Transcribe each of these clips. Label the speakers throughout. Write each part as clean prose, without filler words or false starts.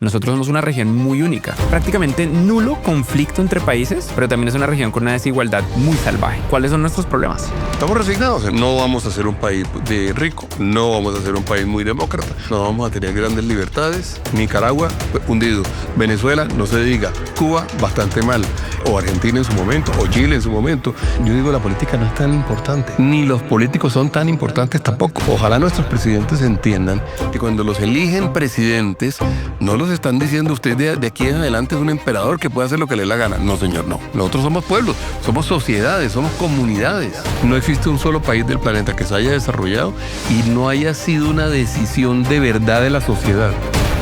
Speaker 1: Nosotros somos una región muy única, prácticamente nulo conflicto entre países, pero también es una región con una desigualdad muy salvaje. ¿Cuáles son nuestros problemas?
Speaker 2: Estamos resignados. No vamos a ser un país de rico, no vamos a ser un país muy demócrata, no vamos a tener grandes libertades. Nicaragua, hundido. Venezuela, no se diga. Cuba, bastante mal. O Argentina en su momento, o Chile en su momento. Yo digo, la política no es tan importante. Ni los políticos son tan importantes tampoco. Ojalá nuestros presidentes entiendan que cuando los eligen presidentes, no los están diciendo usted de aquí en adelante es un emperador que puede hacer lo que le dé la gana. No, señor, no. Nosotros somos pueblos, somos sociedades, somos comunidades. No existe un solo país del planeta que se haya desarrollado y no haya sido una decisión de verdad de la sociedad.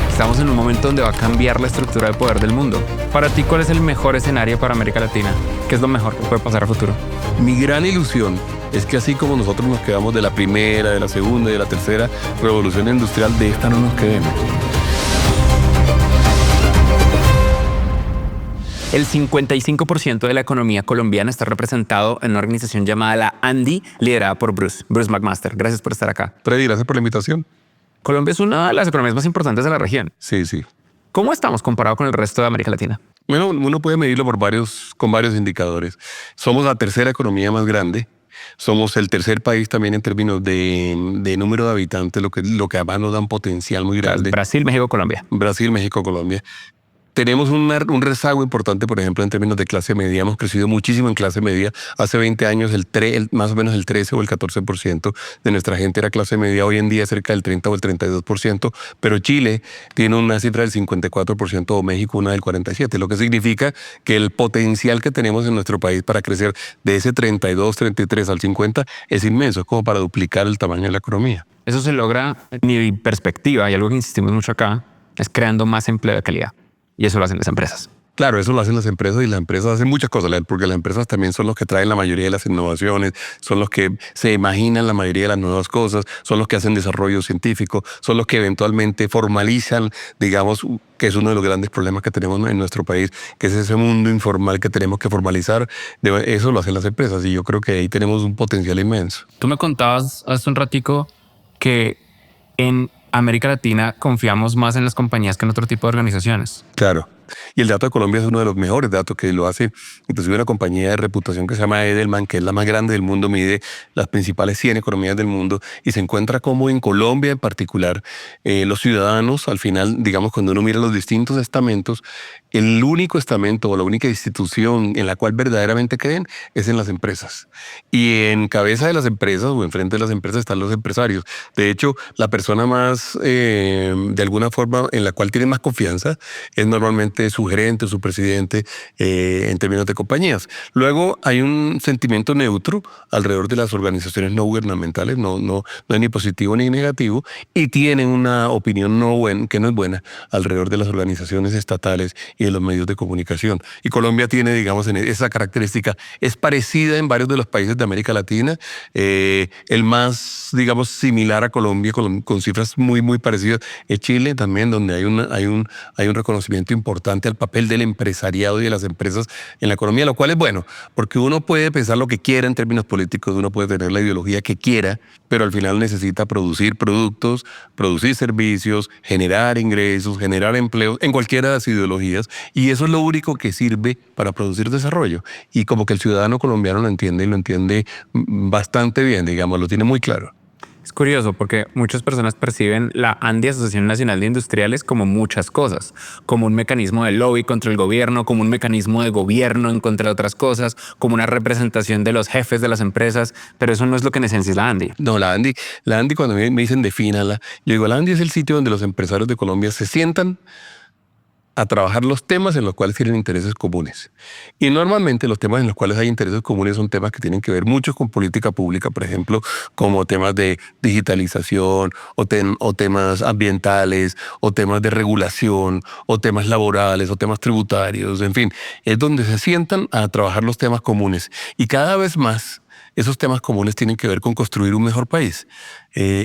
Speaker 1: Estamos en un momento donde va a cambiar la estructura de poder del mundo. Para ti, ¿cuál es el mejor escenario para América Latina? ¿Qué es lo mejor que puede pasar a futuro?
Speaker 2: Mi gran ilusión es que así como nosotros nos quedamos de la primera, de la segunda y de la tercera revolución industrial, de esta no nos quedemos.
Speaker 1: El 55% de la economía colombiana está representado en una organización llamada la ANDI, liderada por Bruce McMaster. Gracias por estar acá.
Speaker 2: Freddy, gracias por la invitación.
Speaker 1: Colombia es una de las economías más importantes de la región.
Speaker 2: Sí.
Speaker 1: ¿Cómo estamos comparado con el resto de América Latina?
Speaker 2: Bueno, uno puede medirlo con varios indicadores. Somos la tercera economía más grande. Somos el tercer país también en términos de número de habitantes, lo que además nos da un potencial muy grande.
Speaker 1: Brasil, México, Colombia.
Speaker 2: Brasil, México, Colombia. Tenemos un rezago importante, por ejemplo, en términos de clase media. Hemos crecido muchísimo en clase media. Hace 20 años, más o menos el 13 o el 14% de nuestra gente era clase media. Hoy en día cerca del 30 o el 32%. Pero Chile tiene una cifra del 54% o México una del 47%. Lo que significa que el potencial que tenemos en nuestro país para crecer de ese 32, 33 al 50 es inmenso. Es como para duplicar el tamaño de la economía.
Speaker 1: Eso se logra, mi perspectiva, y algo que insistimos mucho acá, es creando más empleo de calidad. Y eso lo hacen las empresas.
Speaker 2: Claro, eso lo hacen las empresas y las empresas hacen muchas cosas, porque las empresas también son los que traen la mayoría de las innovaciones, son los que se imaginan la mayoría de las nuevas cosas, son los que hacen desarrollo científico, son los que eventualmente formalizan, digamos, que es uno de los grandes problemas que tenemos en nuestro país, que es ese mundo informal que tenemos que formalizar. Eso lo hacen las empresas y yo creo que ahí tenemos un potencial inmenso.
Speaker 1: Tú me contabas hace un ratico que en América Latina confiamos más en las compañías que en otro tipo de organizaciones.
Speaker 2: Claro. Y el dato de Colombia es uno de los mejores datos que lo hace inclusive una compañía de reputación que se llama Edelman, que es la más grande del mundo, mide las principales 100 economías del mundo y se encuentra como en Colombia en particular los ciudadanos, al final, digamos, cuando uno mira los distintos estamentos, el único estamento o la única institución en la cual verdaderamente creen es en las empresas. Y en cabeza de las empresas o enfrente de las empresas están los empresarios. De hecho, la persona más, de alguna forma, en la cual tienen más confianza es normalmente su gerente, su presidente, en términos de compañías. Luego hay un sentimiento neutro alrededor de las organizaciones no gubernamentales, no es ni positivo ni negativo, y tienen una opinión que no es buena alrededor de las organizaciones estatales y de los medios de comunicación. Y Colombia tiene, digamos, esa característica. Es parecida en varios de los países de América Latina. El más, digamos, similar a Colombia, con cifras muy, muy parecidas, es Chile también, donde hay un reconocimiento importante al papel del empresariado y de las empresas en la economía, lo cual es bueno, porque uno puede pensar lo que quiera en términos políticos, uno puede tener la ideología que quiera, pero al final necesita producir productos, producir servicios, generar ingresos, generar empleos en cualquiera de las ideologías, y eso es lo único que sirve para producir desarrollo. Y como que el ciudadano colombiano lo entiende y lo entiende bastante bien, digamos, lo tiene muy claro.
Speaker 1: Es curioso porque muchas personas perciben la ANDI, Asociación Nacional de Industriales, como muchas cosas, como un mecanismo de lobby contra el gobierno, como un mecanismo de gobierno en contra de otras cosas, como una representación de los jefes de las empresas, pero eso no es lo que en esencia es la ANDI.
Speaker 2: No, la ANDI cuando me dicen defínala, yo digo, la ANDI es el sitio donde los empresarios de Colombia se sientan a trabajar los temas en los cuales tienen intereses comunes. Y normalmente los temas en los cuales hay intereses comunes son temas que tienen que ver mucho con política pública, por ejemplo, como temas de digitalización, o temas ambientales, o temas de regulación, o temas laborales, o temas tributarios, en fin. Es donde se sientan a trabajar los temas comunes. Y cada vez más esos temas comunes tienen que ver con construir un mejor país.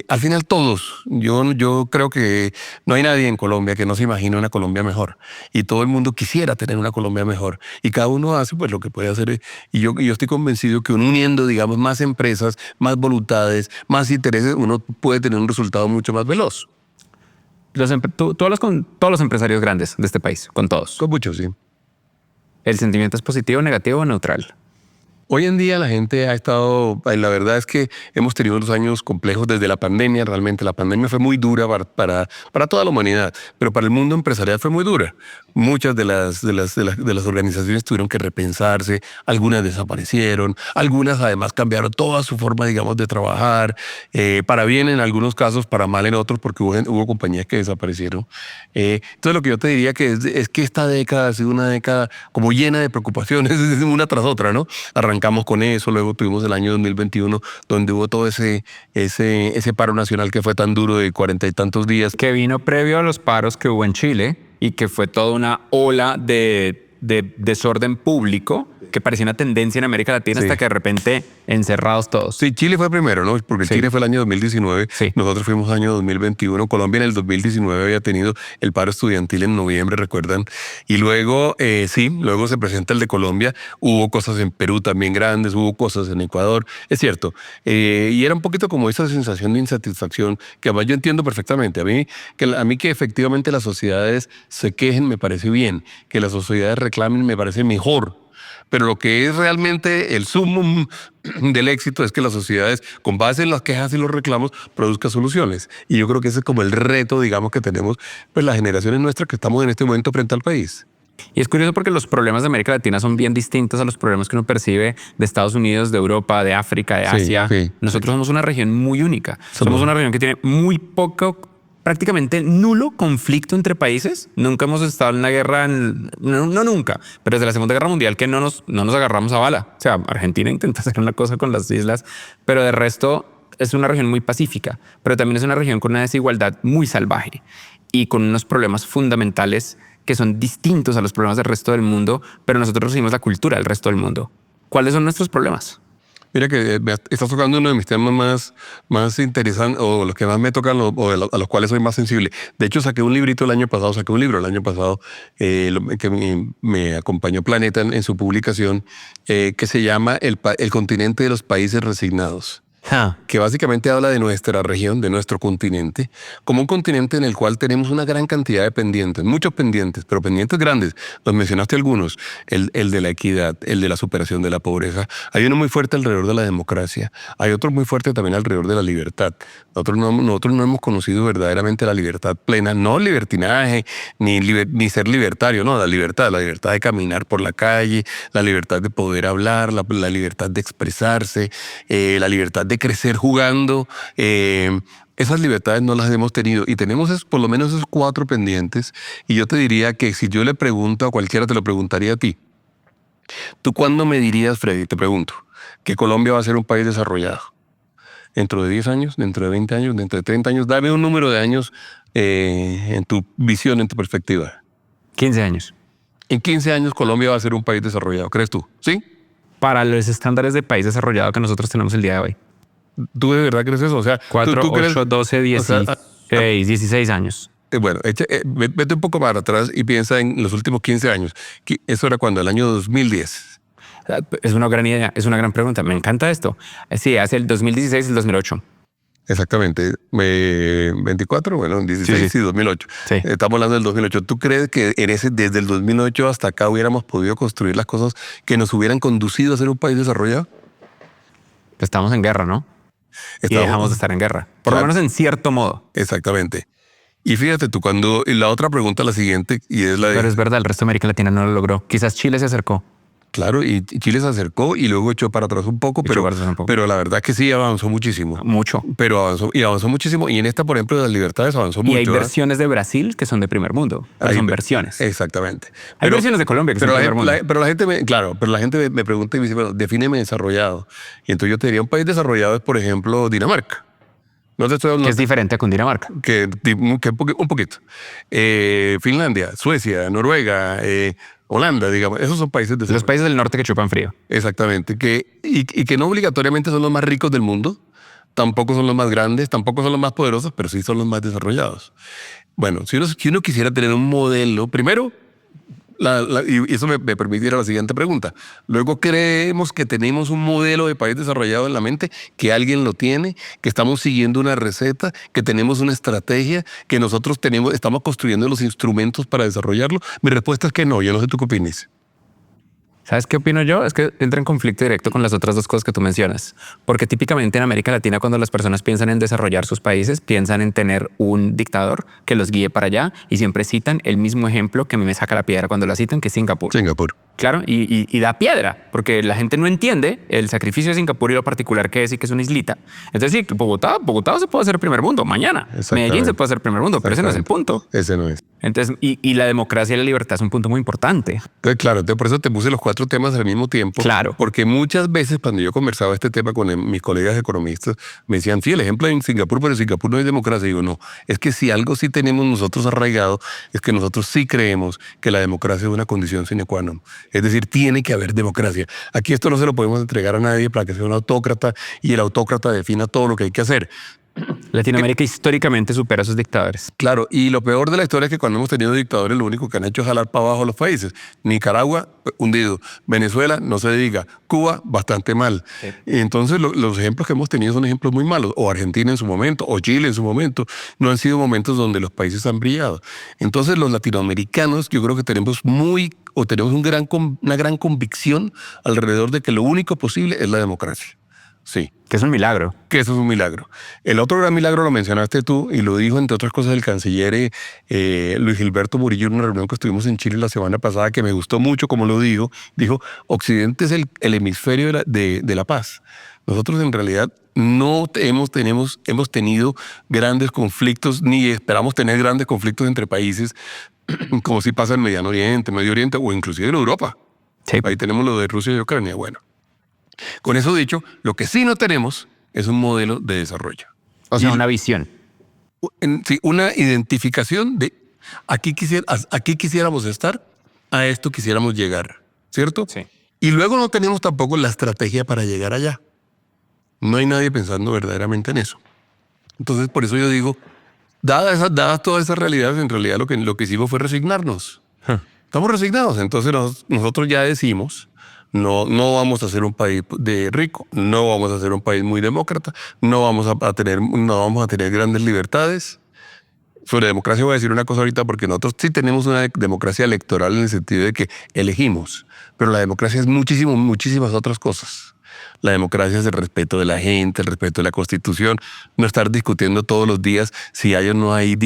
Speaker 2: Al final todos, yo creo que no hay nadie en Colombia que no se imagine una Colombia mejor. Y todo el mundo quisiera tener una Colombia mejor. Y cada uno hace pues lo que puede hacer. Y yo estoy convencido que uniendo, digamos, más empresas, más voluntades, más intereses, uno puede tener un resultado mucho más veloz.
Speaker 1: Tú hablas con todos los empresarios grandes de este país, con todos.
Speaker 2: Con muchos, sí.
Speaker 1: ¿El sentimiento es positivo, negativo o neutral?
Speaker 2: Hoy en día la gente ha estado, la verdad es que hemos tenido unos años complejos desde la pandemia, realmente la pandemia fue muy dura para toda la humanidad, pero para el mundo empresarial fue muy dura. Muchas de las organizaciones tuvieron que repensarse, algunas desaparecieron, algunas además cambiaron toda su forma, digamos, de trabajar, para bien en algunos casos, para mal en otros, porque hubo compañías que desaparecieron. Entonces lo que yo te diría es que esta década ha sido una década como llena de preocupaciones, una tras otra, ¿no? Arrancamos con eso, luego tuvimos el año 2021, donde hubo todo ese paro nacional que fue tan duro de 40 y tantos días.
Speaker 1: Que vino previo a los paros que hubo en Chile y que fue toda una ola de desorden público que parecía una tendencia en América Latina
Speaker 2: Sí.
Speaker 1: hasta que de repente encerrados todos.
Speaker 2: Sí, Chile fue primero, ¿no? Porque
Speaker 1: Sí.
Speaker 2: Chile fue el año 2019,
Speaker 1: Sí.
Speaker 2: nosotros fuimos año 2021, Colombia en el 2019 había tenido el paro estudiantil en noviembre, ¿recuerdan? Y luego, luego se presenta el de Colombia, hubo cosas en Perú también grandes, hubo cosas en Ecuador, es cierto. Y era un poquito como esa sensación de insatisfacción, que además yo entiendo perfectamente. A mí que efectivamente las sociedades se quejen me parece bien, que las sociedades reclamen me parece mejor. Pero lo que es realmente el sumum del éxito es que las sociedades, con base en las quejas y los reclamos, produzcan soluciones. Y yo creo que ese es como el reto, digamos, que tenemos pues las generaciones nuestras que estamos en este momento frente al país.
Speaker 1: Y es curioso porque los problemas de América Latina son bien distintos a los problemas que uno percibe de Estados Unidos, de Europa, de África, de
Speaker 2: Sí,
Speaker 1: Asia.
Speaker 2: sí.
Speaker 1: Nosotros somos una región muy única. Somos
Speaker 2: Somos-
Speaker 1: una región que tiene muy poco, prácticamente nulo conflicto entre países. Nunca hemos estado en una guerra, no nunca, pero desde la Segunda Guerra Mundial que no nos agarramos a bala. O sea, Argentina intenta hacer una cosa con las islas, pero de resto es una región muy pacífica, pero también es una región con una desigualdad muy salvaje y con unos problemas fundamentales que son distintos a los problemas del resto del mundo, pero nosotros recibimos la cultura del resto del mundo. ¿Cuáles son nuestros problemas?
Speaker 2: Mira que estás tocando uno de mis temas más interesantes, o los que más me tocan, a los cuales soy más sensible. De hecho, saqué un libro el año pasado, que me acompañó Planeta en su publicación, que se llama El continente de los países resignados. Que básicamente habla de nuestra región, de nuestro continente, como un continente en el cual tenemos una gran cantidad de pendientes, muchos pendientes, pero pendientes grandes. Los mencionaste algunos, el de la equidad, el de la superación de la pobreza. Hay uno muy fuerte alrededor de la democracia, hay otro muy fuerte también alrededor de la libertad. Nosotros no hemos conocido verdaderamente la libertad plena, no libertinaje, ni ser libertario, no, la libertad de caminar por la calle, la libertad de poder hablar, la libertad de expresarse, la libertad de crecer jugando. Esas libertades no las hemos tenido y tenemos por lo menos esos 4 pendientes. Y yo te diría que si yo le pregunto a cualquiera, te lo preguntaría a ti. ¿Tú cuándo me dirías, Freddy, te pregunto, que Colombia va a ser un país desarrollado? ¿Dentro de 10 años? ¿Dentro de 20 años? ¿Dentro de 30 años? Dame un número de años en tu visión, en tu perspectiva.
Speaker 1: 15 años.
Speaker 2: En 15 años Colombia va a ser un país desarrollado, ¿crees tú? ¿Sí?
Speaker 1: Para los estándares de país desarrollado que nosotros tenemos el día de hoy.
Speaker 2: ¿Tú de verdad crees eso? O sea,
Speaker 1: 4,
Speaker 2: ¿tú
Speaker 1: 8,
Speaker 2: crees?
Speaker 1: 12,
Speaker 2: O
Speaker 1: 16,
Speaker 2: sea,
Speaker 1: 16 años.
Speaker 2: Bueno, vete un poco más atrás y piensa en los últimos 15 años. Eso era cuando, el año 2010.
Speaker 1: Es una gran idea, es una gran pregunta. Me encanta esto. Sí, hace el 2016 y el 2008.
Speaker 2: Exactamente. 24, bueno, 16
Speaker 1: Sí.
Speaker 2: y 2008.
Speaker 1: Sí.
Speaker 2: Estamos hablando del 2008. ¿Tú crees que desde el 2008 hasta acá hubiéramos podido construir las cosas que nos hubieran conducido a ser un país desarrollado?
Speaker 1: Estamos en guerra, ¿no? Y dejamos de estar en guerra. Por lo
Speaker 2: Claro.
Speaker 1: menos en cierto modo.
Speaker 2: Exactamente. Y fíjate tú, y la otra pregunta, la siguiente, y es la de...
Speaker 1: Pero es verdad, el resto de América Latina no lo logró. Quizás Chile se acercó.
Speaker 2: Claro, y Chile se acercó y luego echó para atrás un poco,
Speaker 1: Echó para atrás un poco.
Speaker 2: pero la verdad es que sí avanzó muchísimo.
Speaker 1: Mucho.
Speaker 2: Pero avanzó muchísimo. Y en esta, por ejemplo, de las libertades avanzó
Speaker 1: Y
Speaker 2: mucho.
Speaker 1: hay
Speaker 2: ¿eh?
Speaker 1: versiones de Brasil que son de primer mundo. Pero
Speaker 2: Hay
Speaker 1: son
Speaker 2: ver-
Speaker 1: versiones.
Speaker 2: Exactamente.
Speaker 1: Hay versiones de Colombia que son
Speaker 2: pero
Speaker 1: de
Speaker 2: la,
Speaker 1: primer
Speaker 2: gen-
Speaker 1: mundo.
Speaker 2: pero la gente pero la gente me pregunta y me dice, bueno, defíneme desarrollado. Y entonces yo te diría, un país desarrollado es, por ejemplo, Dinamarca. No te estoy
Speaker 1: Que
Speaker 2: hablando
Speaker 1: es diferente a Cundinamarca.
Speaker 2: un poquito. Finlandia, Suecia, Noruega, Holanda, digamos. Esos son países
Speaker 1: Los
Speaker 2: desarrollados.
Speaker 1: países del norte que chupan frío.
Speaker 2: Exactamente. Y que no obligatoriamente son los más ricos del mundo, tampoco son los más grandes, tampoco son los más poderosos, pero sí son los más desarrollados. Bueno, si uno quisiera tener un modelo, primero, Y eso me permite ir a la siguiente pregunta. Luego creemos que tenemos un modelo de país desarrollado en la mente, que alguien lo tiene, que estamos siguiendo una receta, que tenemos una estrategia, que nosotros estamos construyendo los instrumentos para desarrollarlo. Mi respuesta es que no. Yo no sé tú qué opinas.
Speaker 1: ¿Sabes qué opino yo? Es que entra en conflicto directo con las otras dos cosas que tú mencionas. Porque típicamente en América Latina, cuando las personas piensan en desarrollar sus países, piensan en tener un dictador que los guíe para allá y siempre citan el mismo ejemplo que a mí me saca la piedra cuando la citan, que es Singapur.
Speaker 2: Singapur.
Speaker 1: Claro, y da piedra, porque la gente no entiende el sacrificio de Singapur y lo particular que es y que es una islita. Entonces, sí, Bogotá se puede hacer primer mundo mañana. Medellín se puede hacer primer mundo, pero ese no es el punto.
Speaker 2: Ese no es.
Speaker 1: Entonces, y la democracia y la libertad es un punto muy importante.
Speaker 2: Entonces, claro, por eso te puse los 4 temas al mismo tiempo.
Speaker 1: Claro.
Speaker 2: Porque muchas veces cuando yo conversaba este tema con mis colegas economistas, me decían, sí, el ejemplo en Singapur, pero en Singapur no hay democracia. Y digo, no, es que si algo sí tenemos nosotros arraigado, es que nosotros sí creemos que la democracia es una condición sine qua non. Es decir, tiene que haber democracia. Aquí esto no se lo podemos entregar a nadie para que sea un autócrata y el autócrata defina todo lo que hay que hacer.
Speaker 1: Latinoamérica históricamente supera a sus dictadores.
Speaker 2: Claro, y lo peor de la historia es que cuando hemos tenido dictadores, lo único que han hecho es jalar para abajo los países. Nicaragua, hundido. Venezuela, no se diga. Cuba, bastante mal. Sí. Y entonces los ejemplos que hemos tenido son ejemplos muy malos. O Argentina en su momento, o Chile en su momento. No han sido momentos donde los países han brillado. Entonces los latinoamericanos, yo creo que tenemos una gran convicción alrededor de que lo único posible es la democracia. Sí.
Speaker 1: Que es un milagro.
Speaker 2: Que eso es un milagro. El otro gran milagro lo mencionaste tú y lo dijo, entre otras cosas, el canciller Luis Gilberto Murillo en una reunión que estuvimos en Chile la semana pasada, que me gustó mucho como lo dijo. Dijo, Occidente es el hemisferio de la paz. Nosotros en realidad no hemos tenido grandes conflictos, ni esperamos tener grandes conflictos entre países, como si pasa en Medio Oriente o inclusive en Europa. Sí. Ahí tenemos lo de Rusia y Ucrania. Bueno. Con eso dicho, lo que sí no tenemos es un modelo de desarrollo.
Speaker 1: O sea, una visión.
Speaker 2: Sí, una identificación de aquí quisiéramos estar, a esto quisiéramos llegar, ¿cierto? Sí. Y luego no tenemos tampoco la estrategia para llegar allá. No hay nadie pensando verdaderamente en eso. Entonces, por eso yo digo, dadas todas esas realidades, en realidad lo que hicimos fue resignarnos. Estamos resignados. Entonces nosotros ya decimos, no vamos a ser un país rico, no vamos a ser un país muy demócrata, no vamos a tener grandes libertades. Sobre democracia voy a decir una cosa ahorita, porque nosotros sí tenemos una democracia electoral en el sentido de que elegimos, pero la democracia es muchísimas otras cosas. La democracia es el respeto de la gente, el respeto de la Constitución, no estar discutiendo todos los días si hay o no hay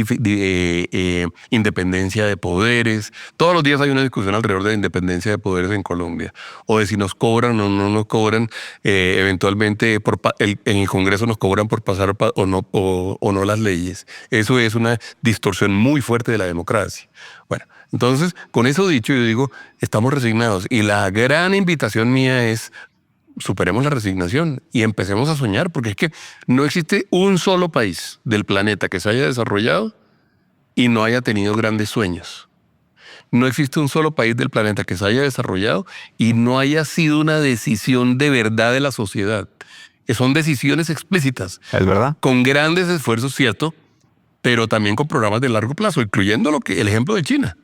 Speaker 2: independencia de poderes. Todos los días hay una discusión alrededor de la independencia de poderes en Colombia, o de si nos cobran o no nos cobran, eventualmente en el Congreso nos cobran por pasar o no las leyes. Eso es una distorsión muy fuerte de la democracia. Bueno, entonces, con eso dicho, yo digo, estamos resignados, y la gran invitación mía es: superemos la resignación y empecemos a soñar, porque es que no existe un solo país del planeta que se haya desarrollado y no haya tenido grandes sueños. No existe un solo país del planeta que se haya desarrollado y no haya sido una decisión de verdad de la sociedad. Son decisiones explícitas.
Speaker 1: Es verdad.
Speaker 2: Con grandes esfuerzos, cierto, pero también con programas de largo plazo, incluyendo el ejemplo de China.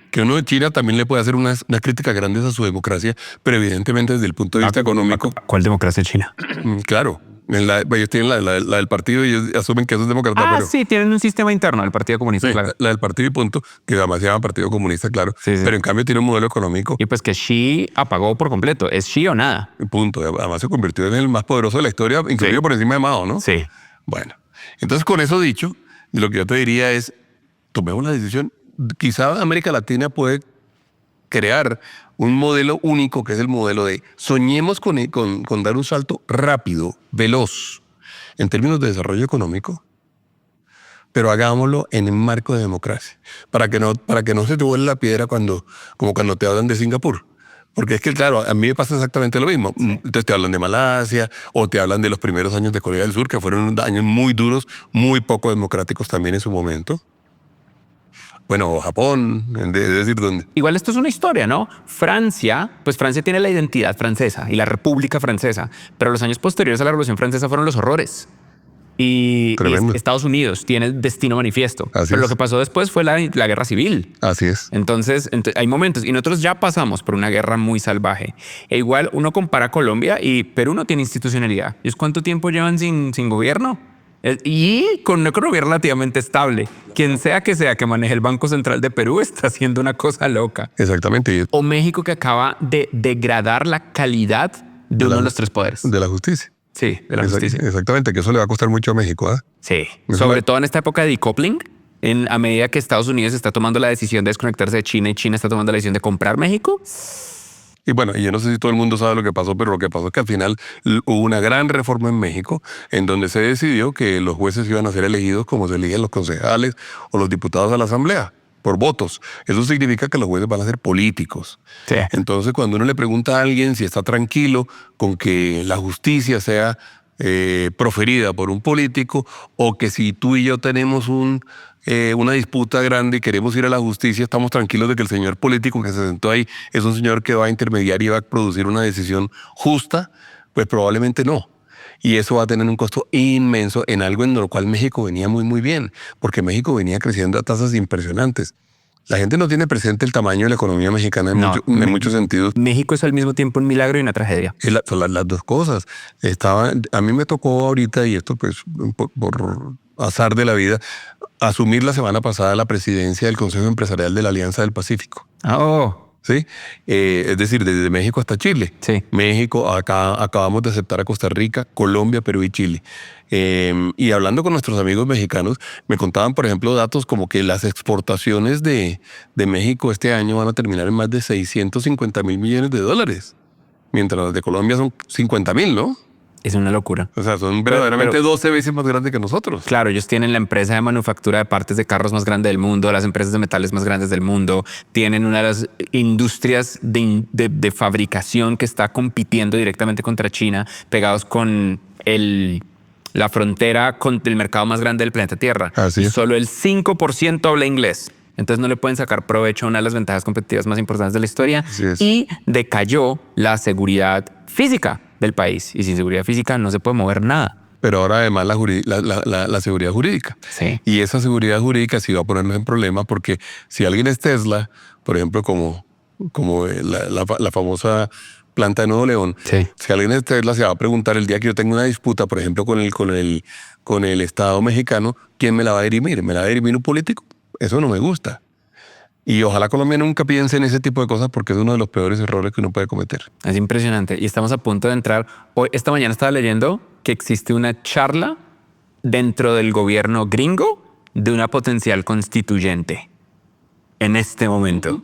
Speaker 2: Que uno de China también le puede hacer unas críticas grandes a su democracia, pero evidentemente desde el punto de vista económico.
Speaker 1: ¿Cuál democracia china?
Speaker 2: Claro. Ellos tienen la del partido y ellos asumen que eso es demócrata. Pero
Speaker 1: sí, tienen un sistema interno del Partido Comunista,
Speaker 2: sí,
Speaker 1: claro.
Speaker 2: La del partido y punto, que además se llama Partido Comunista, claro. Sí, sí. Pero en cambio tiene un modelo económico.
Speaker 1: Y pues que Xi apagó por completo. Es Xi o nada.
Speaker 2: Punto. Además se convirtió en el más poderoso de la historia, inclusive por encima de Mao, ¿no?
Speaker 1: Sí.
Speaker 2: Bueno, entonces con eso dicho, lo que yo te diría es, tomemos la decisión. Quizá América Latina puede crear un modelo único, que es el modelo de soñemos con dar un salto rápido, veloz, en términos de desarrollo económico, pero hagámoslo en un marco de democracia, para que no se te vuele la piedra como cuando te hablan de Singapur. Porque es que, claro, a mí me pasa exactamente lo mismo. Sí. Entonces te hablan de Malasia o te hablan de los primeros años de Corea del Sur, que fueron años muy duros, muy poco democráticos también en su momento. Bueno, Japón, es decir, ¿dónde?
Speaker 1: Igual esto es una historia, ¿no? Francia tiene la identidad francesa y la República Francesa, pero los años posteriores a la Revolución Francesa fueron los horrores. Y
Speaker 2: Tremendo.
Speaker 1: Estados Unidos tiene destino manifiesto.
Speaker 2: Así
Speaker 1: Pero
Speaker 2: es.
Speaker 1: lo que pasó después fue la guerra civil.
Speaker 2: Así es.
Speaker 1: Entonces, hay momentos y nosotros ya pasamos por una guerra muy salvaje. E igual uno compara Colombia y Perú no tiene institucionalidad. ¿Y es cuánto tiempo llevan sin gobierno? Y con un gobierno relativamente estable. Quien sea que maneje el Banco Central de Perú está haciendo una cosa loca.
Speaker 2: Exactamente.
Speaker 1: O México, que acaba de degradar la calidad de uno de los tres poderes.
Speaker 2: De la justicia.
Speaker 1: Sí, de la justicia.
Speaker 2: Exactamente, que eso le va a costar mucho a México. ¿Ah?
Speaker 1: Sí,
Speaker 2: Es
Speaker 1: sobre
Speaker 2: una-
Speaker 1: todo en esta época de decoupling, a medida que Estados Unidos está tomando la decisión de desconectarse de China y China está tomando la decisión de comprar México.
Speaker 2: Y bueno, y yo no sé si todo el mundo sabe lo que pasó, pero lo que pasó es que al final hubo una gran reforma en México en donde se decidió que los jueces iban a ser elegidos como se eligen los concejales o los diputados a la asamblea, por votos. Eso significa que los jueces van a ser políticos.
Speaker 1: Sí.
Speaker 2: Entonces, cuando uno le pregunta a alguien si está tranquilo con que la justicia sea proferida por un político, o que si tú y yo tenemos una disputa grande y queremos ir a la justicia, estamos tranquilos de que el señor político que se sentó ahí es un señor que va a intermediar y va a producir una decisión justa, pues probablemente no. Y eso va a tener un costo inmenso en algo en lo cual México venía muy, muy bien, porque México venía creciendo a tasas impresionantes. La gente no tiene presente el tamaño de la economía mexicana en muchos sentidos.
Speaker 1: México es al mismo tiempo un milagro y una tragedia.
Speaker 2: Son las dos cosas. A mí me tocó ahorita, y esto pues por azar de la vida, asumir la semana pasada la presidencia del Consejo Empresarial de la Alianza del Pacífico.
Speaker 1: Oh,
Speaker 2: ¿Sí? Es decir, desde México hasta Chile.
Speaker 1: sí.
Speaker 2: México, acá acabamos de aceptar a Costa Rica, Colombia, Perú y Chile. Y hablando con nuestros amigos mexicanos, me contaban, por ejemplo, datos como que las exportaciones de México este año van a terminar en más de 650,000 millones de dólares, mientras las de Colombia son 50,000, ¿no?
Speaker 1: Es una locura.
Speaker 2: O sea, son verdaderamente 12 veces más grandes que nosotros.
Speaker 1: Claro, ellos tienen la empresa de manufactura de partes de carros más grande del mundo, las empresas de metales más grandes del mundo, tienen una de las industrias de fabricación que está compitiendo directamente contra China, pegados con la frontera con el mercado más grande del planeta Tierra.
Speaker 2: Así
Speaker 1: Y
Speaker 2: es.
Speaker 1: solo el 5% habla inglés. Entonces no le pueden sacar provecho a una de las ventajas competitivas más importantes de la historia.
Speaker 2: Así es.
Speaker 1: Y decayó la seguridad física del país. Y sin seguridad física no se puede mover nada.
Speaker 2: Pero ahora además la seguridad jurídica.
Speaker 1: Sí.
Speaker 2: Y esa seguridad jurídica sí va a ponernos en problema, porque si alguien es Tesla, por ejemplo, como la famosa planta de Nuevo León,
Speaker 1: Sí.
Speaker 2: si alguien es Tesla se va a preguntar el día que yo tenga una disputa, por ejemplo, con el Estado mexicano, ¿quién me la va a dirimir? ¿Me la va a dirimir un político? Eso no me gusta. Y ojalá Colombia nunca piense en ese tipo de cosas, porque es uno de los peores errores que uno puede cometer.
Speaker 1: Es impresionante. Y estamos a punto de entrar. Esta mañana estaba leyendo que existe una charla dentro del gobierno gringo de una potencial constituyente. En este momento.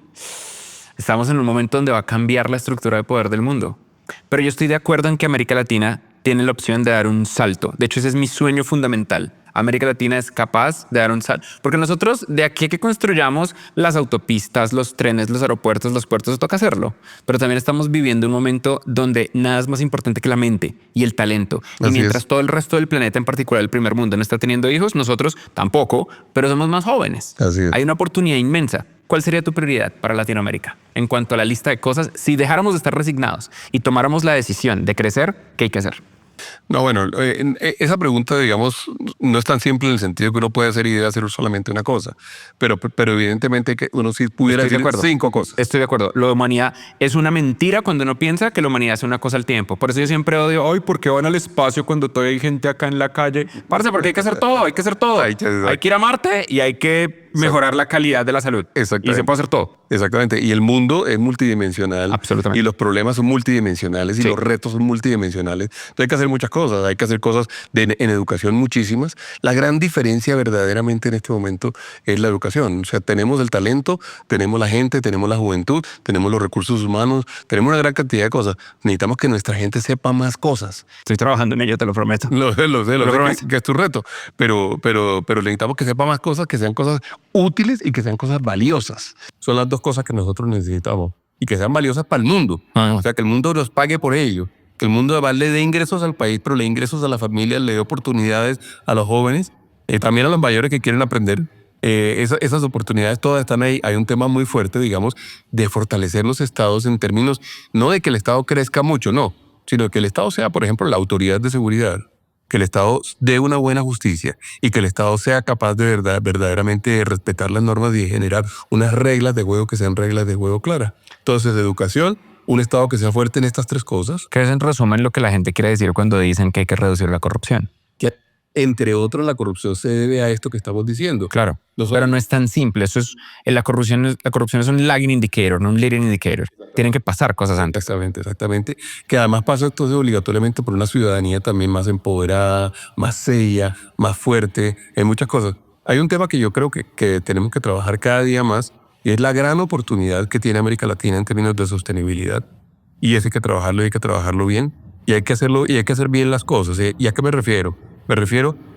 Speaker 1: Estamos en un momento donde va a cambiar la estructura de poder del mundo. Pero yo estoy de acuerdo en que América Latina tiene la opción de dar un salto. De hecho, ese es mi sueño fundamental. América Latina es capaz de dar un salto. Porque nosotros, de aquí a que construyamos las autopistas, los trenes, los aeropuertos, los puertos, toca hacerlo. Pero también estamos viviendo un momento donde nada es más importante que la mente y el talento. Y
Speaker 2: Así
Speaker 1: mientras
Speaker 2: es.
Speaker 1: todo el resto del planeta, en particular el primer mundo, no está teniendo hijos, nosotros tampoco, pero somos más jóvenes.
Speaker 2: Así es.
Speaker 1: Hay una oportunidad inmensa. ¿Cuál sería tu prioridad para Latinoamérica? En cuanto a la lista de cosas, si dejáramos de estar resignados y tomáramos la decisión de crecer, ¿qué hay que hacer?
Speaker 2: No, bueno, esa pregunta, digamos, no es tan simple en el sentido que uno puede hacer y debe hacer solamente una cosa. Pero evidentemente que uno sí pudiera
Speaker 1: Estoy de
Speaker 2: decir
Speaker 1: acuerdo.
Speaker 2: 5 cosas.
Speaker 1: Estoy de acuerdo. La humanidad es una mentira cuando uno piensa que la humanidad hace una cosa al tiempo. Por eso yo siempre odio, hoy, ¿por qué van al espacio cuando todavía hay gente acá en la calle? Parce, porque hay que hacer todo, hay que hacer todo. Hay que ir a Marte y hay que mejorar la calidad de la salud.
Speaker 2: Exactamente.
Speaker 1: Y se puede hacer todo.
Speaker 2: Exactamente. Y el mundo es multidimensional.
Speaker 1: Absolutamente.
Speaker 2: Y los problemas son multidimensionales y
Speaker 1: Sí.
Speaker 2: los retos son multidimensionales. Entonces hay que hacer muchas cosas. Hay que hacer cosas en educación muchísimas. La gran diferencia verdaderamente en este momento es la educación. O sea, tenemos el talento, tenemos la gente, tenemos la juventud, tenemos los recursos humanos, tenemos una gran cantidad de cosas. Necesitamos que nuestra gente sepa más cosas.
Speaker 1: Estoy trabajando en ello, te lo prometo.
Speaker 2: Lo sé
Speaker 1: prometo.
Speaker 2: que es tu reto, pero necesitamos que sepa más cosas, que sean cosas útiles y que sean cosas valiosas. Son las dos cosas que nosotros necesitamos y que sean valiosas para el mundo. O sea, que el mundo nos pague por ello, que el mundo además le dé ingresos al país, pero le dé ingresos a las familias, le dé oportunidades a los jóvenes, también a los mayores que quieren aprender. Esas oportunidades todas están ahí. Hay un tema muy fuerte, digamos, de fortalecer los estados en términos, no de que el estado crezca mucho, no, sino que el estado sea, por ejemplo, la autoridad de seguridad, que el Estado dé una buena justicia y que el Estado sea capaz de verdaderamente respetar las normas y generar unas reglas de juego que sean reglas de juego claras. Entonces, educación, un Estado que sea fuerte en estas tres cosas.
Speaker 1: Que es en resumen lo que la gente quiere decir cuando dicen que hay que reducir la corrupción.
Speaker 2: Que, entre otros, la corrupción se debe a esto que estamos diciendo.
Speaker 1: Claro, pero no es tan simple. Eso es, la corrupción es un lagging indicator, no un leading indicator. Tienen que pasar cosas antes.
Speaker 2: Exactamente. Que además pasa entonces obligatoriamente por una ciudadanía también más empoderada, más seria, más fuerte, en muchas cosas. Hay un tema que yo creo que tenemos que trabajar cada día más y es la gran oportunidad que tiene América Latina en términos de sostenibilidad. Y eso hay que trabajarlo y hay que trabajarlo bien. Y hay que hacerlo y hay que hacer bien las cosas. ¿Y a qué me refiero?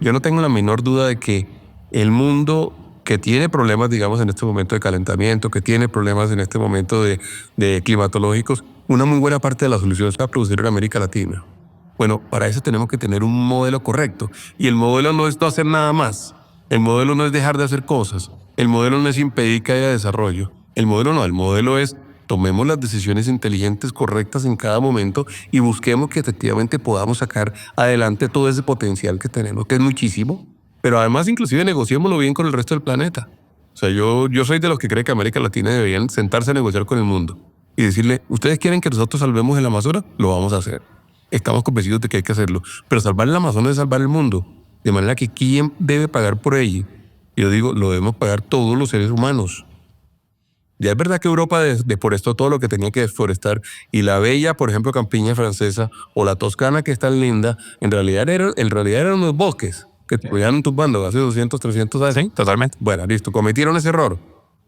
Speaker 2: Yo no tengo la menor duda de que el mundo que tiene problemas, digamos, en este momento de calentamiento, que tiene problemas en este momento de climatológicos, una muy buena parte de la solución es para producir en América Latina. Bueno, para eso tenemos que tener un modelo correcto. Y el modelo no es no hacer nada más. El modelo no es dejar de hacer cosas. El modelo no es impedir que haya desarrollo. El modelo es tomemos las decisiones inteligentes correctas en cada momento y busquemos que efectivamente podamos sacar adelante todo ese potencial que tenemos, que es muchísimo. Pero además, inclusive, negociémoslo bien con el resto del planeta. O sea, yo soy de los que cree que América Latina deberían sentarse a negociar con el mundo y decirle, ¿ustedes quieren que nosotros salvemos el Amazonas? Lo vamos a hacer. Estamos convencidos de que hay que hacerlo. Pero salvar el Amazonas es salvar el mundo. De manera que ¿quién debe pagar por ello? Yo digo, lo debemos pagar todos los seres humanos. Ya es verdad que Europa deforestó todo lo que tenía que deforestar y la bella, por ejemplo, campiña francesa o la toscana, que es tan linda, en realidad eran unos bosques que te iban tumbando hace 200, 300 años.
Speaker 1: Sí, totalmente.
Speaker 2: Bueno, listo, cometieron ese error.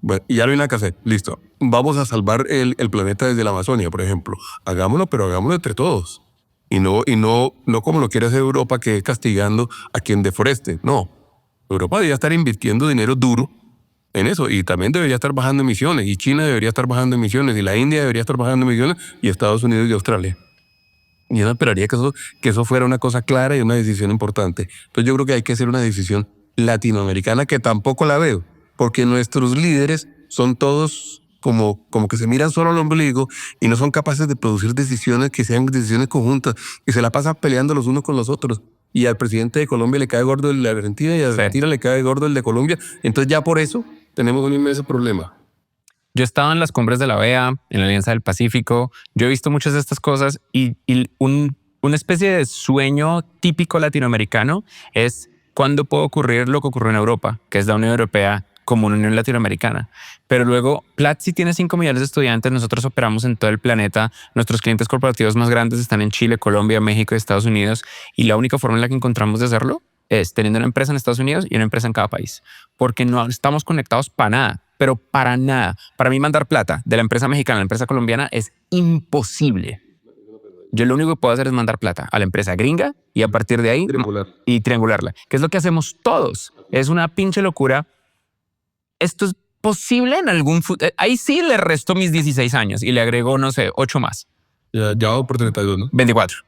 Speaker 2: Bueno, y ya no hay nada que hacer. Listo. Vamos a salvar el planeta desde la Amazonia, por ejemplo. Hagámoslo, pero hagámoslo entre todos. Y no como lo quiere hacer Europa, que es castigando a quien deforeste. No. Europa debería estar invirtiendo dinero duro en eso. Y también debería estar bajando emisiones. Y China debería estar bajando emisiones. Y la India debería estar bajando emisiones. Y Estados Unidos y Australia. Y yo no esperaría que eso fuera una cosa clara y una decisión importante. Entonces yo creo que hay que hacer una decisión latinoamericana que tampoco la veo. Porque nuestros líderes son todos como que se miran solo al ombligo y no son capaces de producir decisiones que sean decisiones conjuntas. Y se la pasan peleando los unos con los otros. Y al presidente de Colombia le cae gordo el de Argentina y a Argentina le cae gordo el de Colombia. Entonces ya por eso tenemos un inmenso problema.
Speaker 1: Yo he estado en las cumbres de la OEA, en la Alianza del Pacífico. Yo he visto muchas de estas cosas y una especie de sueño típico latinoamericano es cuándo puede ocurrir lo que ocurrió en Europa, que es la Unión Europea como una Unión Latinoamericana. Pero luego, Platzi tiene 5 millones de estudiantes, nosotros operamos en todo el planeta, nuestros clientes corporativos más grandes están en Chile, Colombia, México y Estados Unidos, y la única forma en la que encontramos de hacerlo es teniendo una empresa en Estados Unidos y una empresa en cada país, porque no estamos conectados para nada, pero para nada. Para mí mandar plata de la empresa mexicana a la empresa colombiana es imposible. Yo lo único que puedo hacer es mandar plata a la empresa gringa y a partir de ahí triangularla, que es lo que hacemos todos. Es una pinche locura. Esto es posible en algún futuro. Ahí sí le resto mis 16 años y le agrego, no sé, 8 más.
Speaker 2: Ya va por 32, ¿no?
Speaker 1: 24.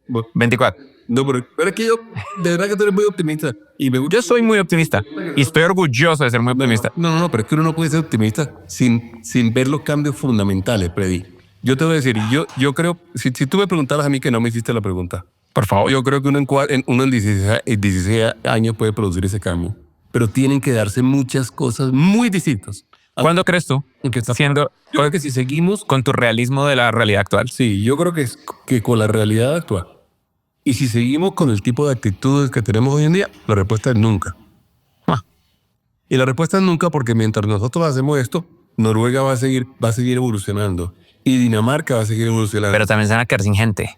Speaker 2: Bueno.
Speaker 1: 24.
Speaker 2: No, pero es que yo, de verdad que tú eres muy optimista. Y
Speaker 1: Yo soy muy optimista y estoy orgulloso de ser muy optimista.
Speaker 2: No, pero es que uno no puede ser optimista sin ver los cambios fundamentales, Freddy. Yo te voy a decir, yo creo, si tú me preguntaras a mí que no me hiciste la pregunta,
Speaker 1: Por favor.
Speaker 2: yo creo que uno en 16 años puede producir ese cambio. Pero tienen que darse muchas cosas muy distintas.
Speaker 1: ¿Cuándo crees tú? Siendo,
Speaker 2: yo creo que si seguimos
Speaker 1: con tu realismo de la realidad actual.
Speaker 2: Sí, yo creo que con la realidad actual. Y si seguimos con el tipo de actitudes que tenemos hoy en día, la respuesta es nunca. Y la respuesta es nunca porque mientras nosotros hacemos esto, Noruega va a seguir evolucionando. Y Dinamarca va a seguir evolucionando.
Speaker 1: Pero también se van a quedar sin gente.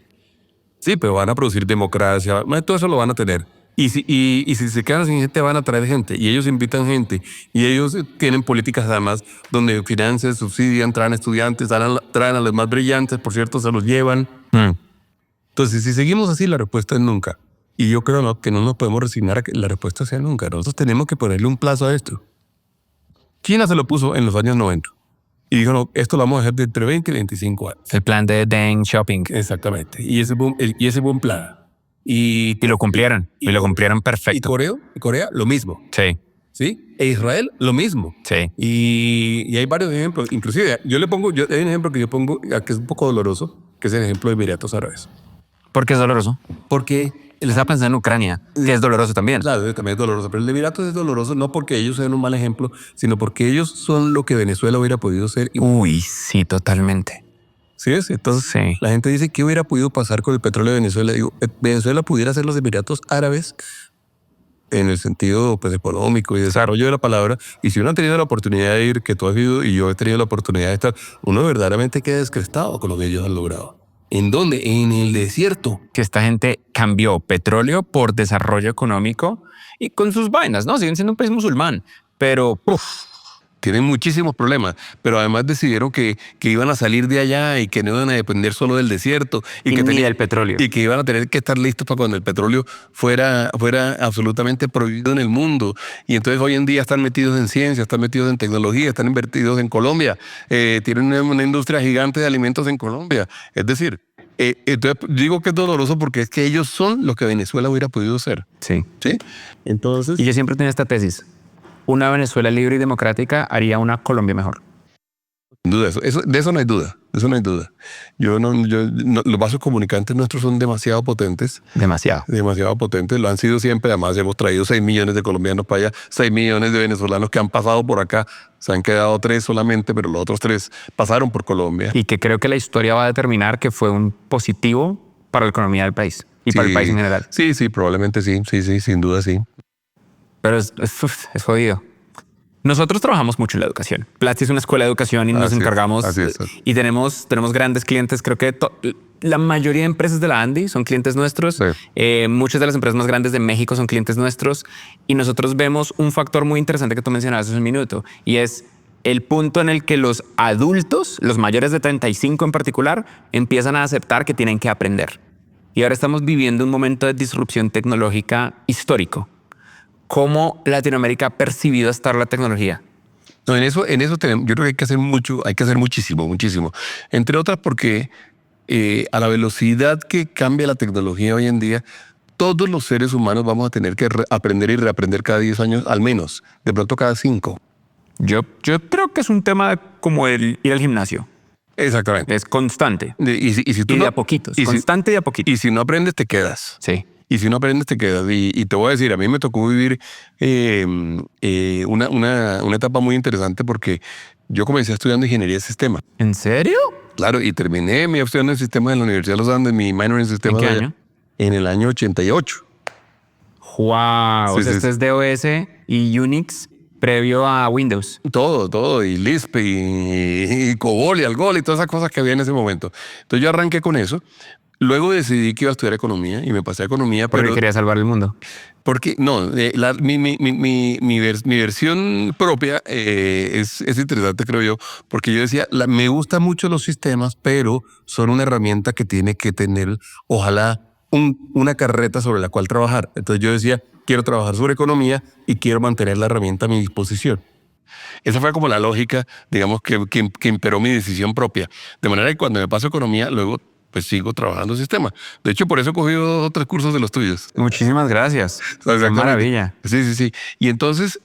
Speaker 2: Sí, pero van a producir democracia. Todo eso lo van a tener. Y si se quedan sin gente, van a traer gente. Y ellos invitan gente. Y ellos tienen políticas además donde financian, subsidian, traen estudiantes, traen a los más brillantes, por cierto, se los llevan. Entonces, si seguimos así, la respuesta es nunca. Y yo creo que no nos podemos resignar a que la respuesta sea nunca. Nosotros tenemos que ponerle un plazo a esto. China se lo puso en los años 90. Y dijo, no, esto lo vamos a hacer de entre 20 y 25 años.
Speaker 1: El plan de Deng Xiaoping.
Speaker 2: Exactamente. Y ese buen plan. Y
Speaker 1: lo cumplieron. Y lo cumplieron perfecto.
Speaker 2: Y Corea, lo mismo.
Speaker 1: Sí.
Speaker 2: ¿Sí? E Israel, lo mismo.
Speaker 1: Sí.
Speaker 2: Y hay varios ejemplos. Inclusive, hay un ejemplo que yo pongo que es un poco doloroso, que es el ejemplo de Emiratos Árabes.
Speaker 1: ¿Por qué es doloroso?
Speaker 2: Porque
Speaker 1: Él estaba pensando en Ucrania, que es doloroso también.
Speaker 2: Claro, también es doloroso, pero el de Emiratos es doloroso no porque ellos sean un mal ejemplo, sino porque ellos son lo que Venezuela hubiera podido ser.
Speaker 1: Uy, sí, totalmente.
Speaker 2: ¿Sí es? Entonces,
Speaker 1: Sí.
Speaker 2: la gente dice, ¿qué hubiera podido pasar con el petróleo de Venezuela? Digo, Venezuela pudiera ser los Emiratos Árabes en el sentido pues, económico y desarrollo de la palabra. Y si uno ha tenido la oportunidad de ir, que tú has ido y yo he tenido la oportunidad de estar, uno verdaderamente queda descrestado con lo que ellos han logrado. ¿En dónde? En el desierto.
Speaker 1: Que esta gente cambió petróleo por desarrollo económico y con sus vainas, ¿no? Siguen siendo un país musulmán, pero
Speaker 2: Tienen muchísimos problemas, pero además decidieron que iban a salir de allá y que no iban a depender solo del desierto
Speaker 1: y
Speaker 2: que
Speaker 1: ni del petróleo.
Speaker 2: y que iban a tener que estar listos para cuando el petróleo fuera absolutamente prohibido en el mundo. Y entonces hoy en día están metidos en ciencia, están metidos en tecnología, están invertidos en Colombia, tienen una industria gigante de alimentos en Colombia. Es decir, entonces digo que es doloroso porque es que ellos son lo que Venezuela hubiera podido ser.
Speaker 1: Sí.
Speaker 2: ¿Sí? Entonces...
Speaker 1: Y yo siempre tenía esta tesis. Una Venezuela libre y democrática haría una Colombia mejor.
Speaker 2: Sin duda, de eso no hay duda. Eso no hay duda. Los vasos comunicantes nuestros son demasiado potentes. Demasiado potentes. Lo han sido siempre. Además, hemos traído 6 millones de colombianos para allá, 6 millones de venezolanos que han pasado por acá. Se han quedado 3 solamente, pero los otros 3 pasaron por Colombia.
Speaker 1: Y que creo que la historia va a determinar que fue un positivo para la economía del país y para el país en general.
Speaker 2: Sí, probablemente sí. Sí, sin duda sí.
Speaker 1: Pero es jodido. Nosotros trabajamos mucho en la educación. Plasti es una escuela de educación y nos encargamos.
Speaker 2: Así es.
Speaker 1: Y tenemos grandes clientes. Creo que la mayoría de empresas de la Andy son clientes nuestros.
Speaker 2: Sí.
Speaker 1: Muchas de las empresas más grandes de México son clientes nuestros. Y nosotros vemos un factor muy interesante que tú mencionabas hace un minuto. Y es el punto en el que los adultos, los mayores de 35 en particular, empiezan a aceptar que tienen que aprender. Y ahora estamos viviendo un momento de disrupción tecnológica histórico. ¿Cómo Latinoamérica ha percibido estar la tecnología?
Speaker 2: No, en eso tenemos, yo creo que hay que hacer mucho, hay que hacer muchísimo. Entre otras porque a la velocidad que cambia la tecnología hoy en día, todos los seres humanos vamos a tener que aprender y reaprender cada 10 años, al menos, de pronto cada 5.
Speaker 1: Yo creo que es un tema como el ir al gimnasio.
Speaker 2: Exactamente.
Speaker 1: Es constante.
Speaker 2: Y si tú
Speaker 1: y de a poquitos. Constante y de a poquitos.
Speaker 2: Y si no aprendes, te quedas.
Speaker 1: Sí.
Speaker 2: Y si no aprendes, te quedas. Y te voy a decir, a mí me tocó vivir una etapa muy interesante porque yo comencé estudiando ingeniería de sistemas.
Speaker 1: ¿En serio?
Speaker 2: Claro, y terminé mi estudiando en sistemas en la Universidad de los Andes, mi minor en sistemas.
Speaker 1: ¿En qué año?
Speaker 2: En el año 88.
Speaker 1: ¡Wow! Este es DOS y Unix previo a Windows.
Speaker 2: Todo. Y Lisp y COBOL y Algol y todas esas cosas que había en ese momento. Entonces yo arranqué con eso. Luego decidí que iba a estudiar economía y me pasé a economía.
Speaker 1: Porque quería salvar el mundo.
Speaker 2: Porque no, mi versión propia es interesante, creo yo, porque yo decía, me gustan mucho los sistemas, pero son una herramienta que tiene que tener, ojalá, una carreta sobre la cual trabajar. Entonces yo decía, quiero trabajar sobre economía y quiero mantener la herramienta a mi disposición. Esa fue como la lógica, digamos, que imperó mi decisión propia. De manera que cuando me paso a economía, luego pues sigo trabajando en sistemas. De hecho, por eso he cogido 2 o 3 cursos de los tuyos.
Speaker 1: Muchísimas gracias. Qué maravilla.
Speaker 2: Sí. Y entonces,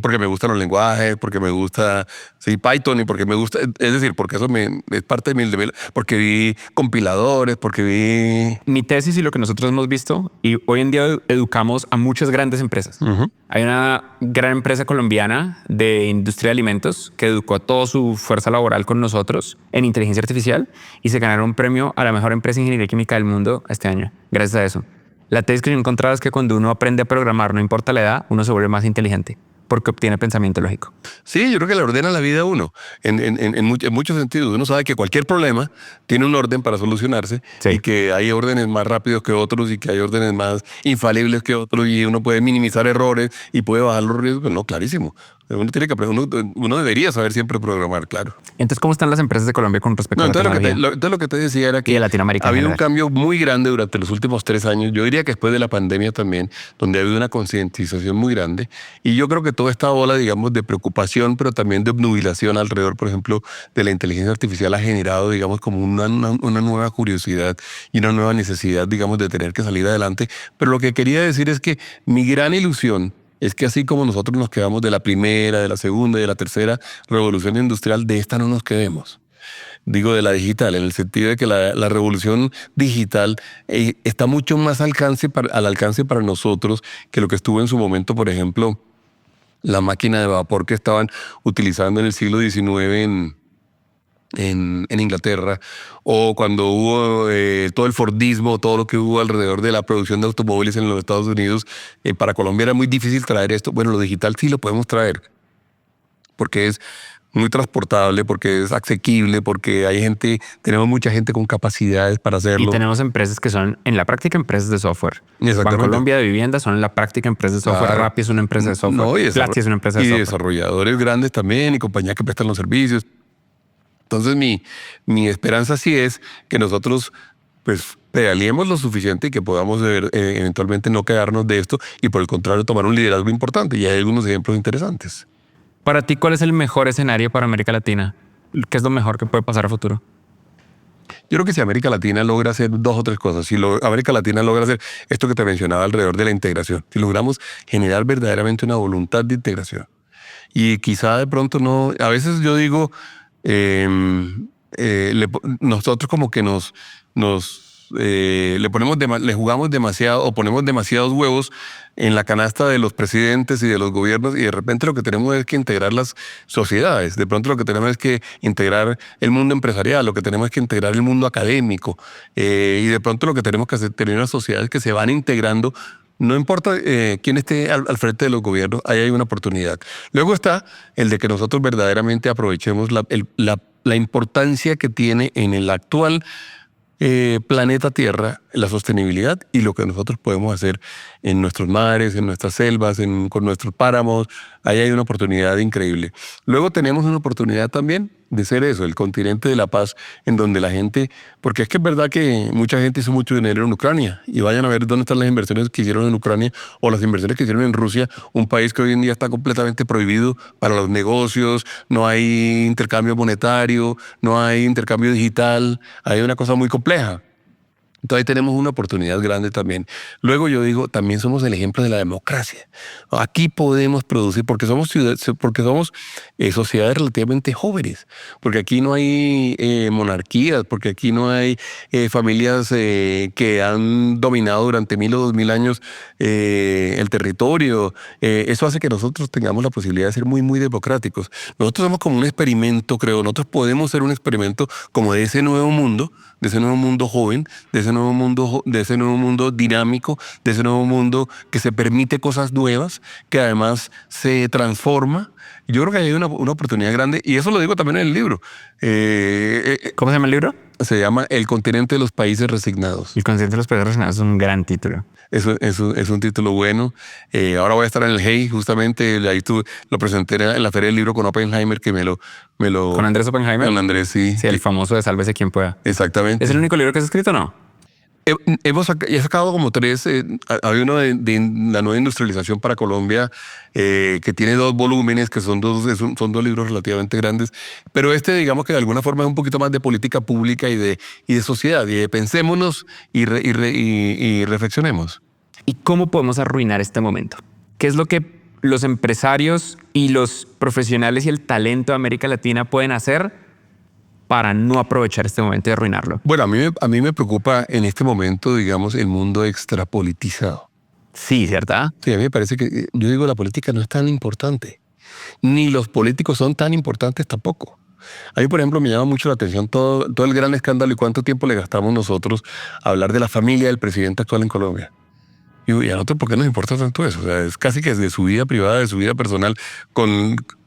Speaker 2: porque me gustan los lenguajes, porque me gusta Python y porque me gusta, es decir, porque eso es parte de mi, porque vi compiladores, porque vi...
Speaker 1: Mi tesis y lo que nosotros hemos visto, y hoy en día educamos a muchas grandes empresas. Hay una gran empresa colombiana de industria de alimentos que educó a toda su fuerza laboral con nosotros en inteligencia artificial y se ganaron un premio a la mejor empresa de ingeniería química del mundo este año, gracias a eso. La tesis que yo encontraba es que cuando uno aprende a programar, no importa la edad, uno se vuelve más inteligente porque obtiene pensamiento lógico.
Speaker 2: Sí, yo creo que le ordena la vida a uno en muchos sentidos. Uno sabe que cualquier problema tiene un orden para solucionarse y que hay órdenes más rápidos que otros y que hay órdenes más infalibles que otros y uno puede minimizar errores y puede bajar los riesgos. No, clarísimo. Uno tiene que aprender, uno debería saber siempre programar, claro.
Speaker 1: Entonces, ¿cómo están las empresas de Colombia con respecto a la tecnología?
Speaker 2: Entonces, lo que te decía era que
Speaker 1: de Latinoamérica
Speaker 2: ha habido un cambio muy grande durante los últimos 3 años. Yo diría que después de la pandemia también, donde ha habido una concientización muy grande. Y yo creo que toda esta ola, digamos, de preocupación, pero también de obnubilación alrededor, por ejemplo, de la inteligencia artificial ha generado, digamos, como una nueva curiosidad y una nueva necesidad, digamos, de tener que salir adelante. Pero lo que quería decir es que mi gran ilusión es que así como nosotros nos quedamos de la primera, de la segunda y de la tercera revolución industrial, de esta no nos quedemos. digo de la digital, en el sentido de que la revolución digital está mucho más al alcance para nosotros que lo que estuvo en su momento, por ejemplo, la máquina de vapor que estaban utilizando en el siglo XIX en Inglaterra, o cuando hubo todo el Fordismo, todo lo que hubo alrededor de la producción de automóviles en los Estados Unidos. Para Colombia era muy difícil traer esto. Bueno, lo digital sí lo podemos traer, porque es muy transportable, porque es asequible, porque tenemos mucha gente con capacidades para
Speaker 1: Y
Speaker 2: hacerlo.
Speaker 1: tenemos empresas que son en la práctica empresas de software.
Speaker 2: Exactamente.
Speaker 1: Bancolombia de Vivienda son en la práctica empresas de software.
Speaker 2: Claro.
Speaker 1: Rappi es una empresa de software.
Speaker 2: No, y
Speaker 1: Platzi es una empresa de
Speaker 2: y
Speaker 1: software.
Speaker 2: desarrolladores grandes también, y compañías que prestan los servicios. Entonces mi esperanza sí es que nosotros pues pedaleemos lo suficiente y que podamos eventualmente no quedarnos de esto y por el contrario tomar un liderazgo importante. Y hay algunos ejemplos interesantes.
Speaker 1: Para ti, ¿cuál es el mejor escenario para América Latina? ¿Qué es lo mejor que puede pasar a futuro?
Speaker 2: Yo creo que si América Latina logra hacer dos o tres cosas, si América Latina logra hacer esto que te mencionaba alrededor de la integración, si logramos generar verdaderamente una voluntad de integración, y quizá de pronto no, a veces yo digo, nosotros como que le jugamos demasiado o ponemos demasiados huevos en la canasta de los presidentes y de los gobiernos, y de repente lo que tenemos es que integrar las sociedades. De pronto lo que tenemos es que integrar el mundo empresarial, lo que tenemos es que integrar el mundo académico, y de pronto lo que tenemos que hacer es tener unas sociedades que se van integrando. No importa quién esté al frente de los gobiernos, ahí hay una oportunidad. Luego está el de que nosotros verdaderamente aprovechemos la importancia que tiene en el actual planeta Tierra, la sostenibilidad y lo que nosotros podemos hacer en nuestros mares, en nuestras selvas, con nuestros páramos. Ahí hay una oportunidad increíble. Luego tenemos una oportunidad también de ser eso, el continente de la paz, en donde la gente, porque es que es verdad que mucha gente hizo mucho dinero en Ucrania, y vayan a ver dónde están las inversiones que hicieron en Ucrania o las inversiones que hicieron en Rusia, un país que hoy en día está completamente prohibido para los negocios, no hay intercambio monetario, no hay intercambio digital, hay una cosa muy compleja. Entonces ahí tenemos una oportunidad grande también. Luego yo digo, también somos el ejemplo de la democracia. Aquí podemos producir, porque somos sociedades relativamente jóvenes, porque aquí no hay monarquías, porque aquí no hay familias que han dominado durante 1000 o 2000 años el territorio. Eso hace que nosotros tengamos la posibilidad de ser muy, muy democráticos. Nosotros somos como un experimento, creo. Nosotros podemos ser un experimento como de ese nuevo mundo joven, de ese nuevo mundo dinámico, de ese nuevo mundo que se permite cosas nuevas, que además se transforma. Yo creo que hay una oportunidad grande, y eso lo digo también en el libro.
Speaker 1: ¿Cómo se llama el libro?
Speaker 2: Se llama El continente de los países resignados.
Speaker 1: El continente de los países resignados es un gran título.
Speaker 2: Eso es un título bueno. Ahora voy a estar en el Hey, justamente. Ahí lo presenté en la Feria del Libro con Oppenheimer, que me lo...
Speaker 1: ¿Con Andrés Oppenheimer?
Speaker 2: Con Andrés, sí.
Speaker 1: Sí, el famoso de Sálvese quien pueda.
Speaker 2: Exactamente.
Speaker 1: ¿Es el único libro que has escrito o no?
Speaker 2: He sacado como 3. Hay uno de la nueva industrialización para Colombia, que tiene 2 volúmenes, que son 2 libros relativamente grandes. Pero digamos que de alguna forma es un poquito más de política pública y de sociedad. Y de pensémonos y reflexionemos.
Speaker 1: ¿Y cómo podemos arruinar este momento? ¿Qué es lo que los empresarios y los profesionales y el talento de América Latina pueden hacer para no aprovechar este momento y arruinarlo?
Speaker 2: Bueno, a mí me preocupa en este momento, digamos, el mundo extrapolitizado.
Speaker 1: Sí, ¿cierto?
Speaker 2: Sí, a mí me parece que, yo digo, la política no es tan importante. Ni los políticos son tan importantes tampoco. A mí, por ejemplo, me llama mucho la atención todo el gran escándalo y cuánto tiempo le gastamos nosotros a hablar de la familia del presidente actual en Colombia. Y a nosotros, ¿por qué nos importa tanto eso? O sea, es casi que es de su vida privada, de su vida personal,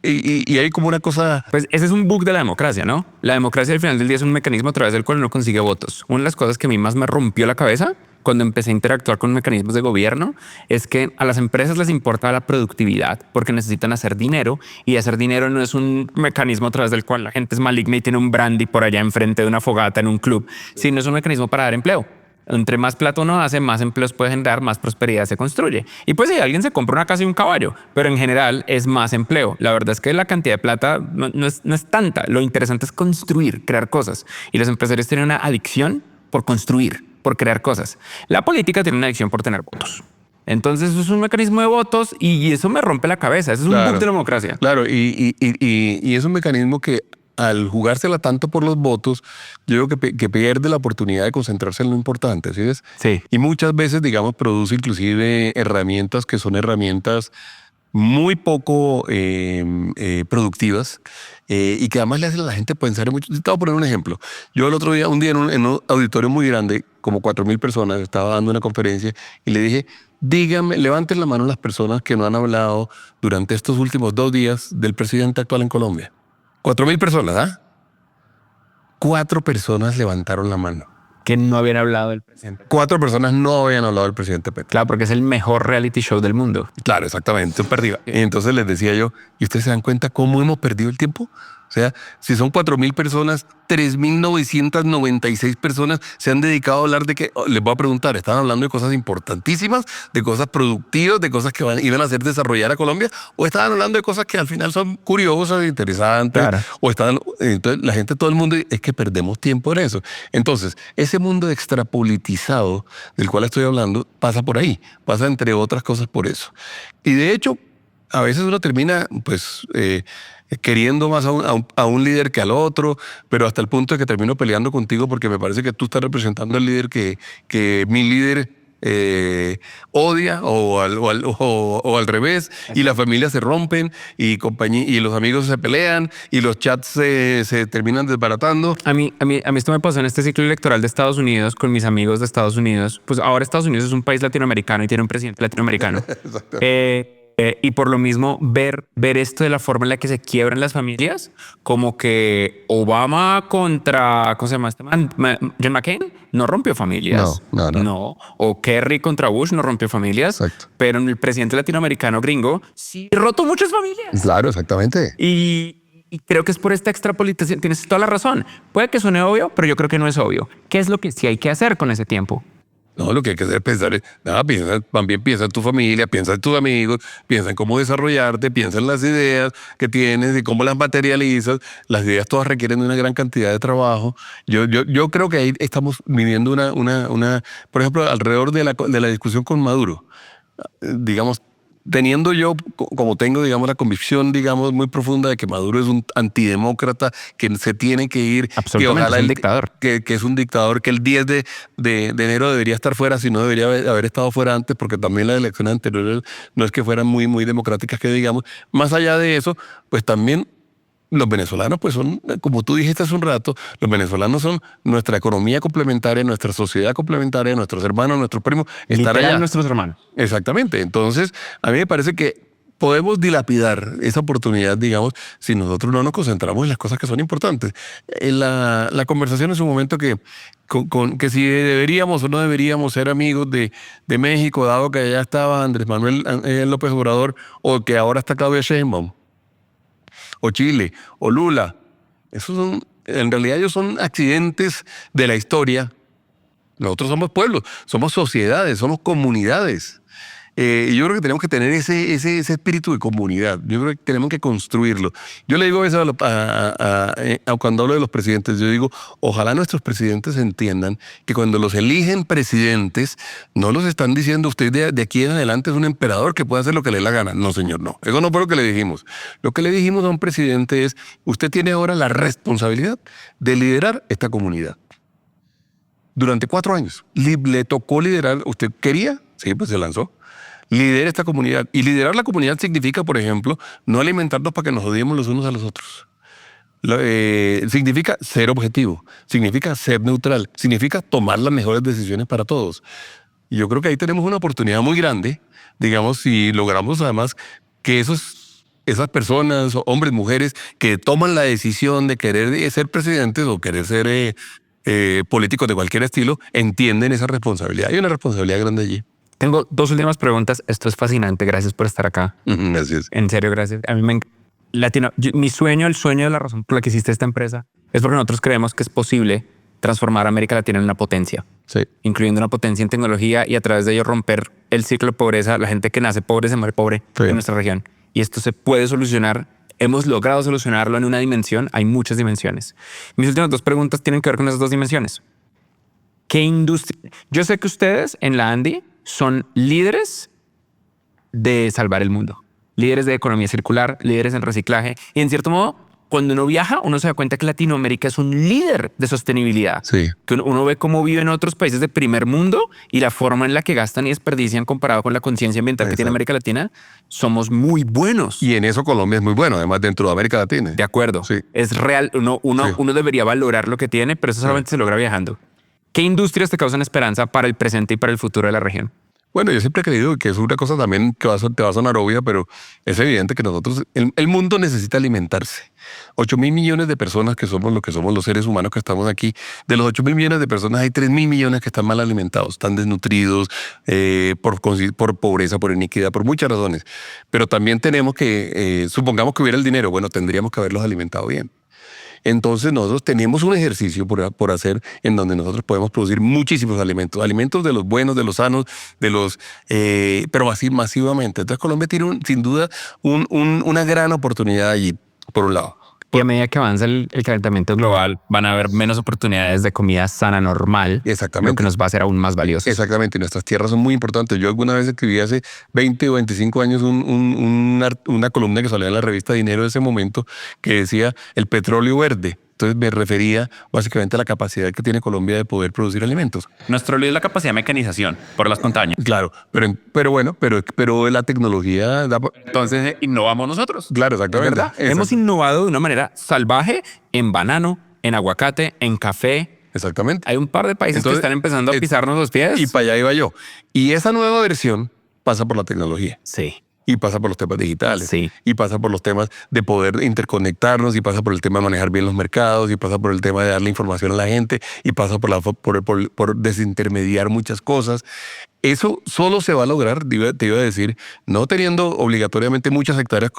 Speaker 2: y hay como una cosa...
Speaker 1: Pues ese es un bug de la democracia, ¿no? La democracia al final del día es un mecanismo a través del cual uno consigue votos. Una de las cosas que a mí más me rompió la cabeza cuando empecé a interactuar con mecanismos de gobierno es que a las empresas les importa la productividad porque necesitan hacer dinero, y hacer dinero no es un mecanismo a través del cual la gente es maligna y tiene un brandy por allá enfrente de una fogata en un club, sino es un mecanismo para dar empleo. Entre más plata uno hace, más empleos puede generar, más prosperidad se construye. Y pues si alguien se compra una casa y un caballo, pero en general es más empleo. La verdad es que la cantidad de plata no es tanta. Lo interesante es construir, crear cosas. Y los empresarios tienen una adicción por construir, por crear cosas. La política tiene una adicción por tener votos. Entonces eso es un mecanismo de votos y eso me rompe la cabeza. Eso es un bug de la democracia.
Speaker 2: Claro, y es un mecanismo que al jugársela tanto por los votos, yo creo que pierde la oportunidad de concentrarse en lo importante, ¿sí ves?
Speaker 1: Sí.
Speaker 2: Y muchas veces, digamos, produce inclusive herramientas que son herramientas muy poco productivas y que además le hacen a la gente pensar en mucho. Te voy a poner un ejemplo. Yo el otro día, un día en un auditorio muy grande, como 4,000 personas, estaba dando una conferencia y le dije, díganme, levanten la mano las personas que no han hablado durante estos últimos 2 días del presidente actual en Colombia. 4,000 personas, ¿ah? 4 personas levantaron la mano.
Speaker 1: Que no habían hablado del presidente.
Speaker 2: 4 personas no habían hablado del presidente Petro.
Speaker 1: Claro, porque es el mejor reality show del mundo.
Speaker 2: Claro, exactamente, súper arriba. Entonces les decía yo, ¿y ustedes se dan cuenta cómo hemos perdido el tiempo? O sea, si son 4,000 personas, 3,996 personas se han dedicado a hablar de que, les voy a preguntar, ¿están hablando de cosas importantísimas, de cosas productivas, de cosas que iban a hacer desarrollar a Colombia? ¿O estaban hablando de cosas que al final son curiosas, interesantes?
Speaker 1: Claro.
Speaker 2: Entonces la gente, todo el mundo, es que perdemos tiempo en eso. Entonces, ese mundo extrapolitizado del cual estoy hablando pasa por ahí, pasa entre otras cosas por eso. Y de hecho, a veces uno termina, pues, queriendo más a un líder que al otro, pero hasta el punto de que termino peleando contigo porque me parece que tú estás representando al líder que mi líder odia o al revés, y las familias se rompen y los amigos se pelean y los chats se terminan desbaratando.
Speaker 1: A mí esto me pasó en este ciclo electoral de Estados Unidos con mis amigos de Estados Unidos. Pues ahora Estados Unidos es un país latinoamericano y tiene un presidente latinoamericano. Y por lo mismo ver esto de la forma en la que se quiebran las familias, como que Obama contra, ¿cómo se llama este man? John McCain no rompió familias. No. O Kerry contra Bush no rompió familias.
Speaker 2: Exacto.
Speaker 1: Pero el presidente latinoamericano gringo sí rotó muchas familias.
Speaker 2: Claro, exactamente.
Speaker 1: Y creo que es por esta extrapolitación. Tienes toda la razón. Puede que suene obvio, pero yo creo que no es obvio. ¿Qué es lo que sí hay que hacer con ese tiempo?
Speaker 2: No, lo que hay que hacer es pensar, también piensa en tu familia, piensa en tus amigos, piensa en cómo desarrollarte, piensa en las ideas que tienes y cómo las materializas. Las ideas todas requieren de una gran cantidad de trabajo. Yo creo que ahí estamos viviendo por ejemplo, alrededor de la discusión con Maduro. Digamos, teniendo yo, como tengo, digamos, la convicción, digamos, muy profunda de que Maduro es un antidemócrata, que se tiene que ir,
Speaker 1: absolutamente,
Speaker 2: que ojalá
Speaker 1: es un dictador.
Speaker 2: Que es un dictador, que el 10 de enero debería estar fuera, si no debería haber estado fuera antes, porque también las elecciones anteriores no es que fueran muy, muy democráticas, que digamos. Más allá de eso, pues también los venezolanos, pues son, como tú dijiste hace un rato, los venezolanos son nuestra economía complementaria, nuestra sociedad complementaria, nuestros hermanos, nuestros primos, estar
Speaker 1: Literal,
Speaker 2: allá.
Speaker 1: nuestros hermanos.
Speaker 2: Exactamente. Entonces, a mí me parece que podemos dilapidar esa oportunidad, digamos, si nosotros no nos concentramos en las cosas que son importantes. En la conversación en su momento que si deberíamos o no deberíamos ser amigos de México, dado que allá estaba Andrés Manuel López Obrador, o que ahora está Claudia Sheinbaum, o Chile, o Lula. En realidad ellos son accidentes de la historia. Nosotros somos pueblos, somos sociedades, somos comunidades. Y yo creo que tenemos que tener ese espíritu de comunidad. Yo creo que tenemos que construirlo. Yo le digo a veces cuando hablo de los presidentes, yo digo, ojalá nuestros presidentes entiendan que cuando los eligen presidentes, no los están diciendo usted de aquí en adelante es un emperador que puede hacer lo que le dé la gana. No, señor, no. Eso no fue lo que le dijimos. Lo que le dijimos a un presidente es, usted tiene ahora la responsabilidad de liderar esta comunidad. Durante 4 años. Le tocó liderar. ¿Usted quería? Sí, pues se lanzó. Lidera esta comunidad. Y liderar la comunidad significa, por ejemplo, no alimentarnos para que nos odiemos los unos a los otros. Significa ser objetivo. Significa ser neutral. Significa tomar las mejores decisiones para todos. Y yo creo que ahí tenemos una oportunidad muy grande, digamos, si logramos además que esas personas, hombres, mujeres, que toman la decisión de querer ser presidentes o querer ser políticos de cualquier estilo, entienden esa responsabilidad. Hay una responsabilidad grande allí.
Speaker 1: Tengo 2 últimas preguntas. Esto es fascinante. Gracias por estar acá.
Speaker 2: Gracias.
Speaker 1: En serio, gracias. A mí mi sueño, el sueño de la razón por la que existe esta empresa es porque nosotros creemos que es posible transformar a América Latina en una potencia,
Speaker 2: sí,
Speaker 1: incluyendo una potencia en tecnología y a través de ello romper el ciclo de pobreza. La gente que nace pobre se muere pobre en nuestra región. Y esto se puede solucionar. Hemos logrado solucionarlo en una dimensión. Hay muchas dimensiones. Mis últimas 2 preguntas tienen que ver con esas 2 dimensiones. ¿Qué industria? Yo sé que ustedes en la Andi son líderes de salvar el mundo, líderes de economía circular, líderes en reciclaje y en cierto modo cuando uno viaja, uno se da cuenta que Latinoamérica es un líder de sostenibilidad.
Speaker 2: Sí.
Speaker 1: Que uno ve cómo viven otros países de primer mundo y la forma en la que gastan y desperdician comparado con la conciencia ambiental que tiene América Latina, somos muy buenos.
Speaker 2: Y en eso Colombia es muy bueno, además dentro de América Latina.
Speaker 1: De acuerdo.
Speaker 2: Sí.
Speaker 1: Es real. Uno debería valorar lo que tiene, pero eso solamente se logra viajando. ¿Qué industrias te causan esperanza para el presente y para el futuro de la región?
Speaker 2: Bueno, yo siempre he creído que es una cosa también que te va a sonar obvia, pero es evidente que nosotros, el mundo necesita alimentarse. 8.000 millones de personas que somos lo que somos los seres humanos que estamos aquí. De los 8.000 millones de personas hay 3.000 millones que están mal alimentados, están desnutridos por pobreza, por iniquidad, por muchas razones. Pero también tenemos que, supongamos que hubiera el dinero, bueno, tendríamos que haberlos alimentado bien. Entonces nosotros tenemos un ejercicio por hacer en donde nosotros podemos producir muchísimos alimentos de los buenos, de los sanos, pero así masivamente. Entonces Colombia tiene sin duda una gran oportunidad allí, por un lado.
Speaker 1: Y a medida que avanza el calentamiento global, van a haber menos oportunidades de comida sana normal.
Speaker 2: Exactamente.
Speaker 1: Lo que nos va a hacer aún más valiosos.
Speaker 2: Exactamente. Y nuestras tierras son muy importantes. Yo alguna vez escribí hace 20 o 25 años una columna que salía en la revista Dinero de ese momento que decía el petróleo verde. Entonces me refería básicamente a la capacidad que tiene Colombia de poder producir alimentos.
Speaker 1: Nuestro lío es la capacidad de mecanización por las montañas.
Speaker 2: Claro, pero la tecnología
Speaker 1: Entonces innovamos nosotros.
Speaker 2: Claro, exactamente.
Speaker 1: ¿Verdad? Hemos innovado de una manera salvaje en banano, en aguacate, en café.
Speaker 2: Exactamente.
Speaker 1: Hay un par de países que están empezando a pisarnos los pies.
Speaker 2: Y para allá iba yo. Y esa nueva versión pasa por la tecnología.
Speaker 1: Sí.
Speaker 2: Y pasa por los temas digitales.
Speaker 1: Sí.
Speaker 2: Y pasa por los temas de poder interconectarnos. Y pasa por el tema de manejar bien los mercados. Y pasa por el tema de darle información a la gente. Y pasa por desintermediar muchas cosas. Eso solo se va a lograr, te iba a decir, no teniendo obligatoriamente muchas hectáreas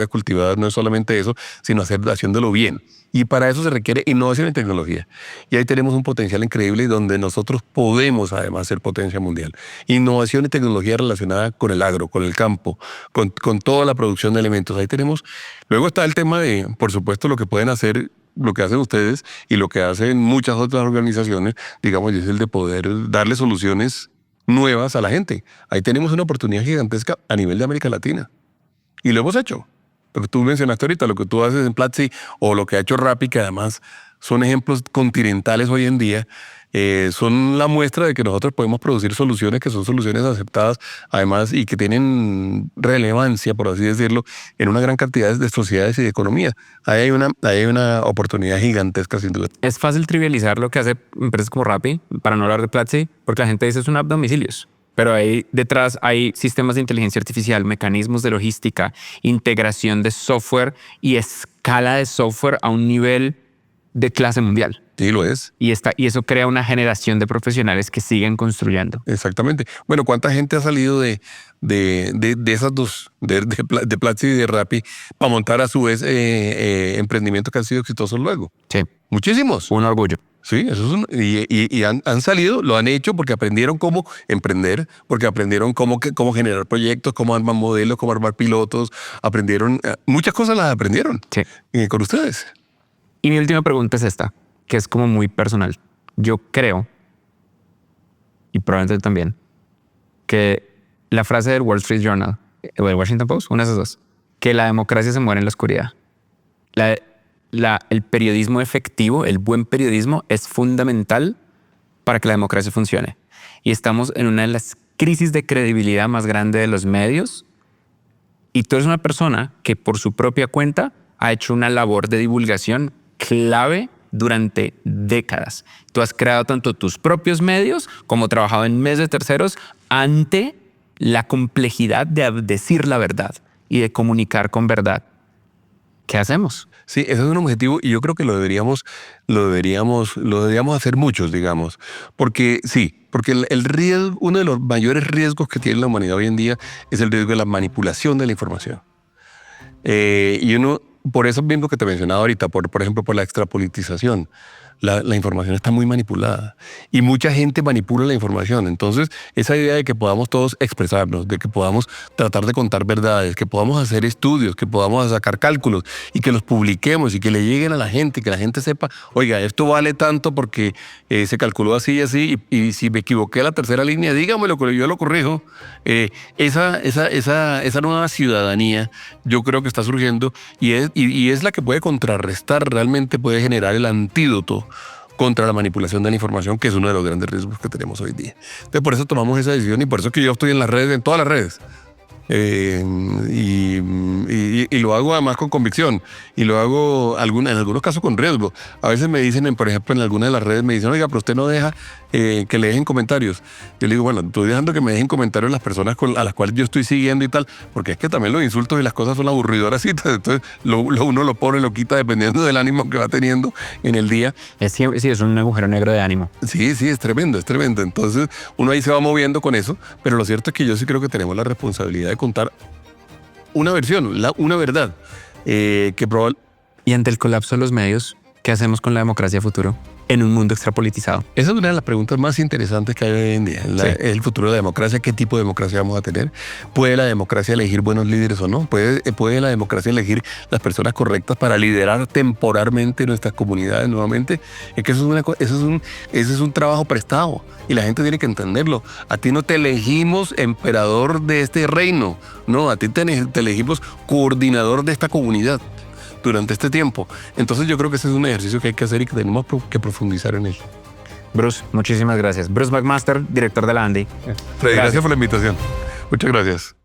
Speaker 2: cultivadas, no es solamente eso, sino haciéndolo bien. Y para eso se requiere innovación en tecnología. Y ahí tenemos un potencial increíble donde nosotros podemos además ser potencia mundial. Innovación y tecnología relacionada con el agro, con el campo, con toda la producción de alimentos. Ahí tenemos. Luego está el tema de, por supuesto, lo que pueden hacer, lo que hacen ustedes y lo que hacen muchas otras organizaciones, digamos, es el de poder darle soluciones nuevas a la gente. Ahí tenemos una oportunidad gigantesca a nivel de América Latina. Y lo hemos hecho. Lo que tú mencionaste ahorita, lo que tú haces en Platzi o lo que ha hecho Rappi, que además son ejemplos continentales hoy en día, son la muestra de que nosotros podemos producir soluciones que son soluciones aceptadas, además, y que tienen relevancia, por así decirlo, en una gran cantidad de sociedades y de economía. Ahí hay una oportunidad gigantesca, sin duda.
Speaker 1: Es fácil trivializar lo que hace empresas como Rappi, para no hablar de Platzi, porque la gente dice es una app de domicilios. Pero ahí detrás hay sistemas de inteligencia artificial, mecanismos de logística, integración de software y escala de software a un nivel de clase mundial.
Speaker 2: Sí, lo es.
Speaker 1: Y eso crea una generación de profesionales que siguen construyendo.
Speaker 2: Exactamente. Bueno, ¿cuánta gente ha salido de esas dos, de Platzi y de Rappi, para montar a su vez emprendimientos que han sido exitosos luego?
Speaker 1: Sí.
Speaker 2: Muchísimos.
Speaker 1: Un orgullo.
Speaker 2: Sí, eso es y han salido, lo han hecho porque aprendieron cómo emprender, porque aprendieron cómo generar proyectos, cómo armar modelos, cómo armar pilotos, aprendieron, muchas cosas las aprendieron con ustedes.
Speaker 1: Y mi última pregunta es esta, que es como muy personal. Yo creo, y probablemente tú también, que la frase del Wall Street Journal o el Washington Post, una de esas dos, que la democracia se muere en la oscuridad. El periodismo efectivo, el buen periodismo, es fundamental para que la democracia funcione. Y estamos en una de las crisis de credibilidad más grande de los medios. Y tú eres una persona que por su propia cuenta ha hecho una labor de divulgación clave durante décadas. Tú has creado tanto tus propios medios como trabajado en medios de terceros ante la complejidad de decir la verdad y de comunicar con verdad. ¿Qué hacemos?
Speaker 2: Sí, ese es un objetivo y yo creo que lo deberíamos hacer muchos, digamos. Porque el riesgo, uno de los mayores riesgos que tiene la humanidad hoy en día es el riesgo de la manipulación de la información. Y por eso mismo que te mencionaba ahorita, por ejemplo, por la extrapolitización. La información está muy manipulada y mucha gente manipula la información. Entonces, esa idea de que podamos todos expresarnos, de que podamos tratar de contar verdades, que podamos hacer estudios, que podamos sacar cálculos y que los publiquemos y que le lleguen a la gente, que la gente sepa, oiga, esto vale tanto porque se calculó así y así, y si me equivoqué a la tercera línea, dígamelo, yo lo corrijo. Esa nueva ciudadanía yo creo que está surgiendo y es y es la que puede contrarrestar, realmente puede generar el antídoto contra la manipulación de la información, que es uno de los grandes riesgos que tenemos hoy día. Entonces, por eso tomamos esa decisión y por eso es que yo estoy en las redes, en todas las redes. Y lo hago además con convicción y lo hago en algunos casos con riesgo. A veces me dicen, por ejemplo, en alguna de las redes me dicen, oiga, pero usted no deja que le dejen comentarios. Yo le digo, bueno, estoy dejando que me dejen comentarios las personas a las cuales yo estoy siguiendo y tal, porque es que también los insultos y las cosas son aburridoras. Entonces uno lo pone, lo quita dependiendo del ánimo que va teniendo en el día.
Speaker 1: Sí, es un agujero negro de ánimo.
Speaker 2: Sí, es tremendo, es tremendo. Entonces uno ahí se va moviendo con eso, pero lo cierto es que yo sí creo que tenemos la responsabilidad de contar una versión, una verdad, que probablemente...
Speaker 1: Y ante el colapso de los medios, ¿qué hacemos con la democracia futuro en un mundo extrapolitizado?
Speaker 2: Esa es una de las preguntas más interesantes que hay hoy en día. El futuro de la democracia, ¿qué tipo de democracia vamos a tener? ¿Puede la democracia elegir buenos líderes o no? ¿Puede la democracia elegir las personas correctas para liderar temporalmente nuestras comunidades nuevamente? Es que eso es un trabajo prestado y la gente tiene que entenderlo. A ti no te elegimos emperador de este reino, no, a ti te elegimos coordinador de esta comunidad durante este tiempo. Entonces yo creo que ese es un ejercicio que hay que hacer y que tenemos que profundizar en él.
Speaker 1: Bruce, muchísimas gracias. Bruce McMaster, director de la ANDI.
Speaker 2: Freddy, gracias por la invitación. Muchas gracias.